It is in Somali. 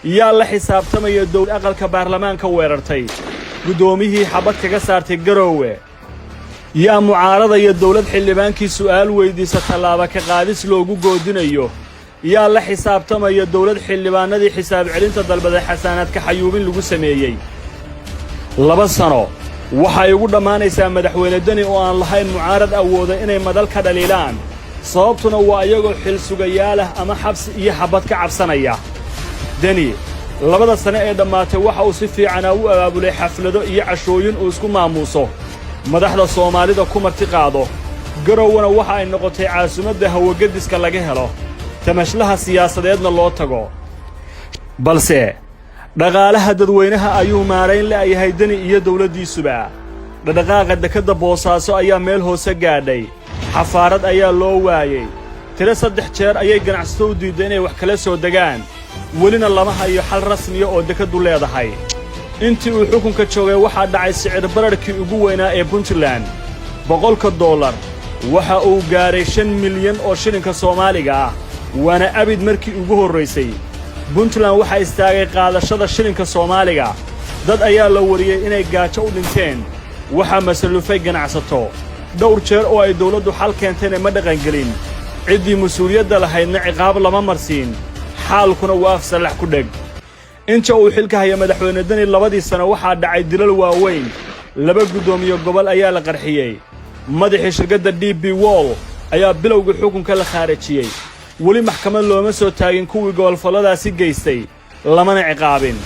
yaa la xisaabtamaya dowlad aqalka baarlamaanka weerartay gudoomiyihii xabad kaga saartay Garowe yaa mucaaradaya dowlad xildhibaankii su'aal weydiisa talaaba ka qaadis loogu goodinayo yaa la xisaabtamaya dowlad xildhibaanadii xisaab celinta dalbada xasaanaadka xayuubin lagu sameeyay 2 sano waxay ugu dhamaanaysaa madaxweyne Dani oo aan lahayn mucaarad awooda inay madal ka dhaliilaan sababtuna waa iyagoo xil sugayaal ah ama xabsi iyo xabad ka cabsanaya Dani 2 sano ee dhamaatay waxa uu si fiican u abaabulay xaflado iyo cashooyin uu isku maamuuso madaxda Soomaalida ku marti qaado Garowna waxa ay noqotay caasimadda hawagadiska laga helo tamashlaha siyaasadeedna loo tago balse dhaqaalaha dadweynaha ayuu maarayn leeyahay Dani iyo dawladdiisuba dhaqaaqa dekada Boosaaso ayaa meel hoose gaadhay xafaarad ayaa loo waayay tiro 3 jeer ayay ganacsato u diiday inay wax kala soo dagaan welina lama hayo xal rasmi ah oo dekadu leedahay intii uu xukunka joogay waxa dhacay sicir bararkii ugu weynaa ee Puntland $100 waxa uu gaaray 5 milyan oo shilinka Soomaaliga ah waana abid markii ugu horeysay Puntland waxa istaagay qaadashada shilinka Soomaaliga dad ayaa la wariyay inay gaajo u dhinteen waxa masalufay ganacsato dhowr jeer oo ay dawladdu xal keentay ma dhaqan gelin cidii mas'uuliyadda lahaydna ciqaab lama marsiin xaalkuna waa afsalax ku dhig inta uu xilka haya madaxweyne Dani 2 sano waxa dhacay dilal waaweyn 2 gudoomiye gobol ayaa la qarxiyay madaxii shirkadda DP World ayaa bilowga xukunka la khaarijiyay wali maxkamad looma soo taagin kuwii gobolfaladaasi geystay lamana ciqaabin